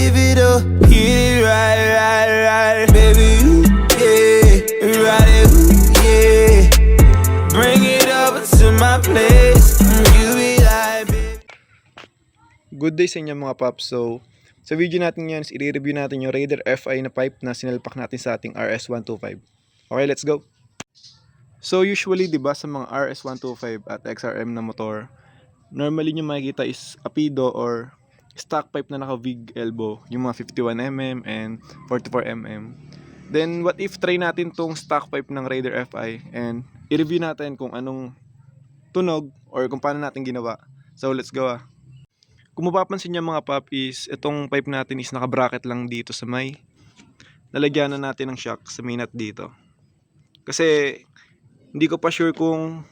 give it up, get it right, baby, yeah, ride it, yeah, bring it up to my place, you be like, baby. Good day sa inyo mga paps. So, sa video natin yan is i-review natin yung Raider FI na pipe na sinalpak natin sa ating RS125. Okay, let's go! So, usually, di ba, sa mga RS125 at XRM na motor, normally nyo makikita is apido or stock pipe na naka-VIG elbow, yung mga 51mm and 44mm. Then, what if try natin tong stock pipe ng Raider FI and i-review natin kung anong tunog or kung paano natin ginawa. So, let's go ah! Kung mapapansin niyo mga pop is itong pipe natin is naka-bracket lang dito sa may nalagyanan natin ng shock sa may nut dito. Kasi hindi ko pa sure kung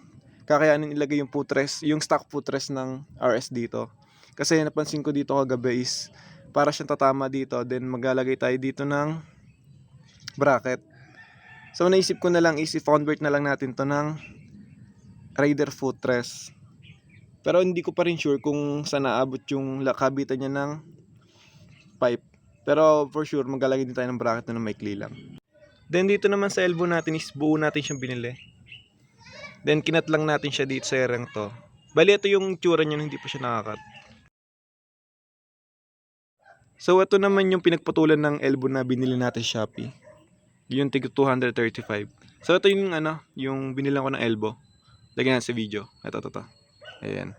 kakayanin ilagay yung footrest, yung stock footrest ng RS dito. Kasi napansin ko dito kagabi is para siyang tatama dito, then maglalagay tayo dito ng bracket. So naisip ko na lang is i-convert na lang natin to ng Raider footrest. Pero hindi ko pa rin sure kung saan naabot yung kabitan niya ng pipe. Pero for sure maglalagay din tayo ng bracket na maikli lang. Then dito naman sa elbow natin is buo natin siyang binili. Then kinat lang natin siya dito sa erang to. Bali ito yung tsura niya, hindi pa siya nakakat. So ito naman yung pinagpatulan ng elbow na binili natin sa Shopee. Yung tig 235. So ito yung yung binilan ko ng elbow. Lagyan natin sa video. Ito. Ayan.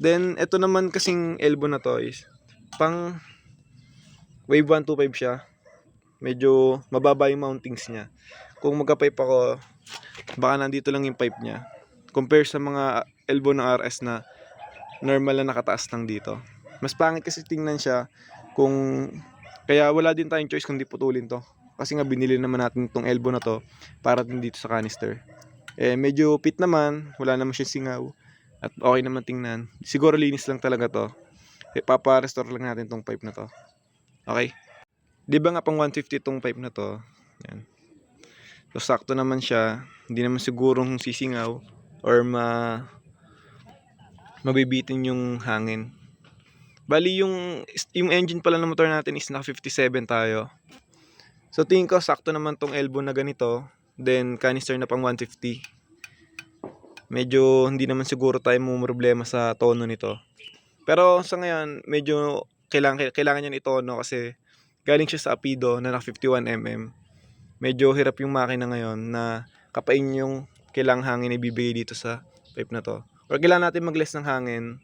Then ito naman kasing elbow na to is pang wave 125 siya. Medyo mababa yung mountings niya. Kung magka-pipe ako, baka nandito lang yung pipe niya. Compare sa mga elbow ng RS na normal na nakataas lang dito. Mas pangit kasi tingnan siya kung kaya wala din tayong choice kundi putulin to. Kasi nga binili naman natin itong elbow na to para din dito sa canister. Medyo pit naman, wala naman siyang singaw. At okay naman tingnan. Siguro linis lang talaga to. Papa-restore lang natin tong pipe na to. Okay? Di ba nga pang 150 tong pipe na to? Yan. So sakto naman siya. Hindi naman sigurong sisingaw or mabibitin yung hangin. Bali yung engine pala ng motor natin is naka 57 tayo. So tingin ko sakto naman tong elbow na ganito. Then canister na pang 150. Medyo hindi naman siguro tayo problema sa tono nito. Pero sa ngayon medyo kailangan niya itono kasi galing siya sa apido na naka 51mm. Medyo hirap yung makina ngayon na kapain yung kailangang hangin na ibibigay dito sa pipe na to. Or kailangan natin mag-less ng hangin.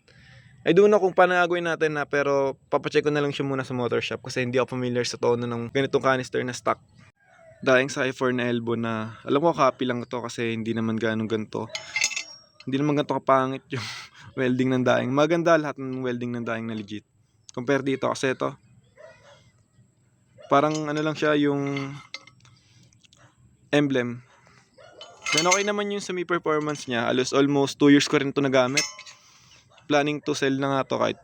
I don't know kung paano gagawin natin na, pero papacheck ko na lang siya muna sa motor shop kasi hindi ako familiar sa tono ng ganitong canister na stock. Daing sa i4 na elbow na alam ko copy lang to kasi hindi naman ganun ganito. Hindi naman ganito kapangit yung welding ng daing. Maganda lahat ng welding ng daing na legit. Compare dito kasi ito parang lang siya yung emblem. Then okay naman yung semi performance niya. Almost 2 years ko rin to nagamit. Planning to sell na nga to kahit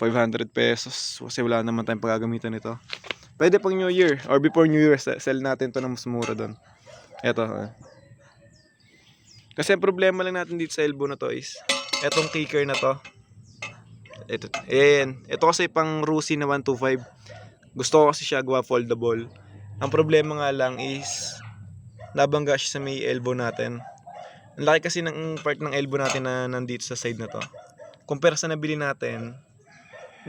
500 pesos kasi wala naman tayong paggagamitan nito. Pwede pang New Year or before New Year sell natin to na mas mura doon. Eto. Kasi ang problema lang natin dito sa elbow na to is etong kicker na to. Ito kasi pang Rusi na 125. Gusto ko kasi siya gawa foldable. Ang problema nga lang is nabangga siya sa may elbow natin. Ang laki kasi ng part ng elbow natin na nandito sa side na to. Compare sa nabili natin,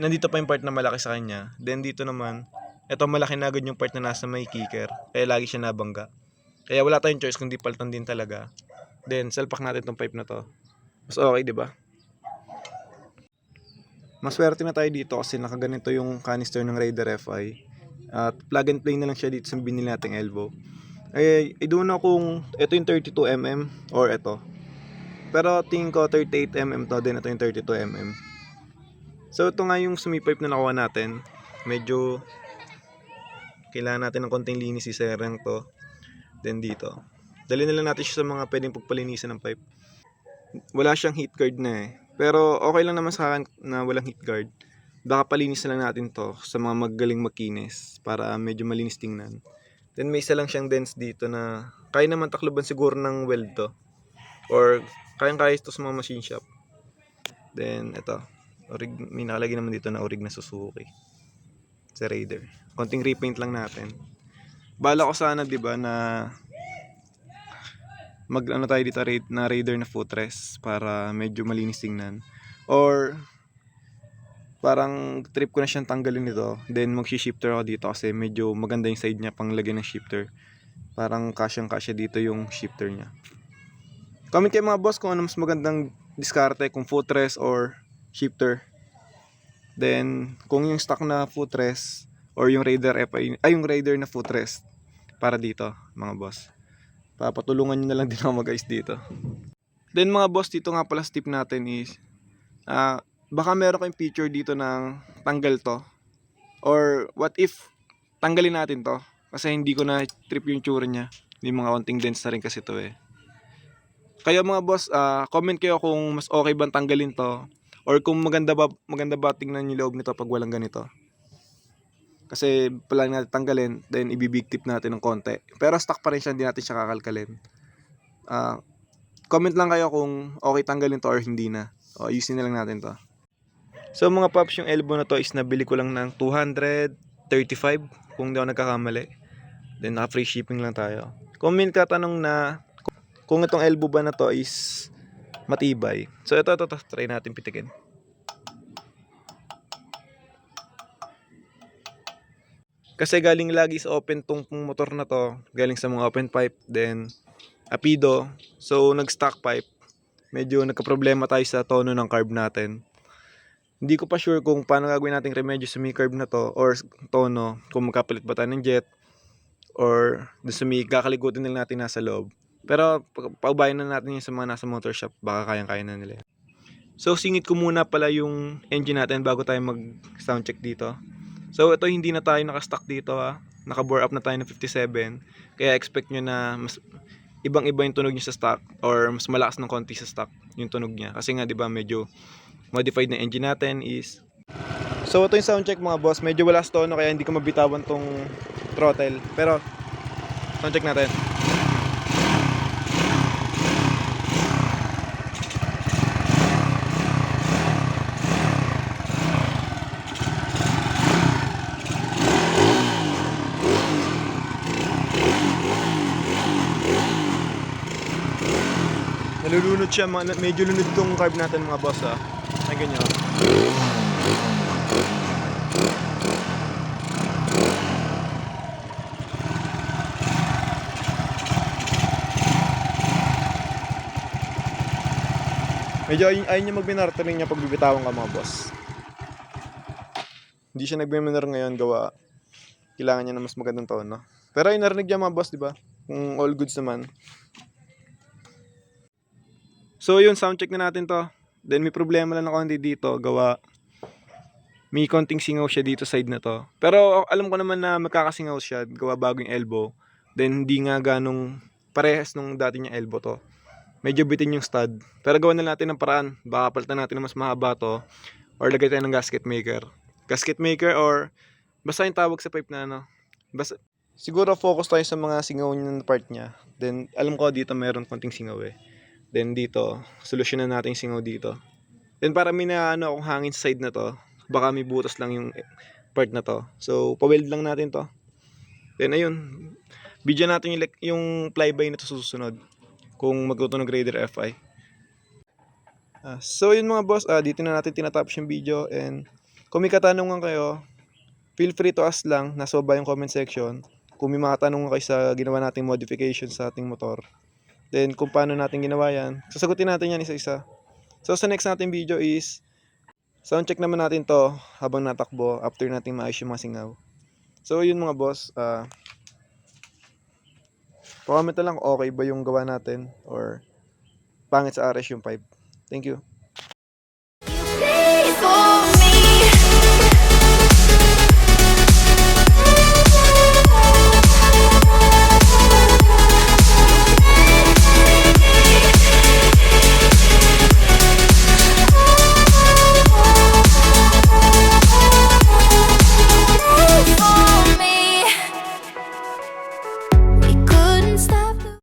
nandito pa yung part na malaki sa kanya. Then dito naman, ito malaki na agad yung part na nasa may kicker. Kaya lagi siya nabangga. Kaya wala tayong choice kundi palitan din talaga. Then salpak natin tong pipe na to. Mas okay, di ba? Maswerte na tayo dito kasi nakaganito yung canister ng Raider FI. At plug and play na lang siya dito sa binili nating elbow. I don't know kung ito yung 32mm or ito. Pero tingin ko 38mm to, din ito yung 32mm. So ito nga yung sumi-pipe na nakuha natin. Medyo kailangan natin ng konting linis sa erang to. Then dito. Dali na lang natin siya sa mga pwedeng pagpalinisan ng pipe. Wala siyang heat guard na eh. Pero okay lang naman sa akin na walang heat guard. Baka palinis na lang natin to sa mga magaling makinis para medyo malinis tingnan. Then may isa lang siyang dents dito na kaya naman takloban siguro ng weld to. Or kayang-kaya ito sa mga machine shop. Then ito. may nakalagay naman dito na orig na Suzuki sa Raider. Konting repaint lang natin. Bala ko sana, di ba, na ano tayo dito na Raider na footrest para medyo malinis tingnan. Or parang trip ko na siyang tanggalin nito, then magshi-shifter ako dito kasi medyo maganda yung side niya pang lagyan ng shifter. Parang kasyang-kasya dito yung shifter niya. Comment kayo mga boss kung ano mas magandang diskarte, kung footrest or shifter. Then kung yung stock na footrest or yung Raider FI, yung Raider na footrest para dito mga boss. Papatulungan nyo na lang din ako mag-ayos dito. Then mga boss, dito nga pala tip natin is baka meron kayong feature dito ng tanggal to, or what if tanggalin natin to kasi hindi ko na trip yung tsura niya. May mga konting dents na rin kasi to eh. Kaya mga boss, comment kayo kung mas okay bang tanggalin to, or kung maganda ba tingnan yung loob nito pag walang ganito. Kasi pala natin tanggalin, then ibibig tip natin ng konti, pero stock pa rin siya, hindi natin siya kakalkalin. Comment lang kayo kung okay tanggalin to or hindi na, o ayusin na lang natin to. So mga paps, yung elbow na to is nabili ko lang ng 235 kung di ako nagkakamali. Then naka free shipping lang tayo. Kung may katanong na kung itong elbow ba na to is matibay, so ito try natin pitikin. Kasi galing lagi sa open tong motor na to, galing sa mga open pipe, then apido, so nag stock pipe. Medyo nagka-problema tayo sa tono ng carb natin. Hindi ko pa sure kung paano gagawin nating remedyo sa may curve na to or tono, kung magkapalit ba tayo ng jet or dun sa may kakalikutin nila natin nasa loob. Pero paubayan na natin yung sa mga nasa motor shop, baka kayang-kaya na nila. So singit ko muna pala yung engine natin bago tayo mag sound check dito. So ito, hindi na tayo naka-stock dito naka-bore up na tayo ng 57. Kaya expect nyo na mas ibang-iba yung tunog niya sa stock, or mas malakas ng konti sa stock yung tunog niya. Kasi nga 'di ba medyo modified na engine natin is. So ito yung sound check mga boss, medyo wala sa tono kaya hindi ko mabitawan tong throttle. Pero sound check natin. Nalulunod siya, medyo lunod tong carb natin mga boss ay ganyan. Medyo ayaw niya mag-binartering niya pag bibitawan ka mga boss. Hindi siya nagbiminor ngayon, gawa kailangan niya na mas magandang tono. Pero ay narinig niya mga boss, di ba? Kung all goods naman. So yun, sound check na natin to. Then may problema lang ako hindi dito, gawa may konting singaw siya dito side na to. Pero alam ko naman na magkakasingaw siya, gawa bago yung elbow. Then hindi nga ganong parehas nung dati niyang elbow to. Medyo bitin yung stud. Pero gawan na natin ng paraan. Baka palitan natin ng mas mahaba to, or lagay tayo ng gasket maker. Gasket maker or basta yung tawag sa pipe na basta, siguro focus tayo sa mga singaw ng part niya. Then alam ko dito meron konting singaw eh. Then dito, solusyonan natin yung singaw dito. Then para may akong hangin sa side na to, baka may butas lang yung part na to. So pa-weld lang natin to. Then ayun, video natin yung flyby na to susunod kung magtutunog Raider FI. So yun mga boss, dito na natin tinatapos yung video. And kung may katanungan kayo, feel free to ask lang, nasa baba yung comment section. Kung may mga tanong kayo sa ginawa nating modification sa ating motor, then kung paano natin ginawa yan, sasagutin natin yan isa-isa. So sa next natin video is sound check naman natin to habang natakbo after natin maayos yung mga singaw. So yun mga boss, comment na lang okay ba yung gawa natin or pangit sa RS yung pipe. Thank you.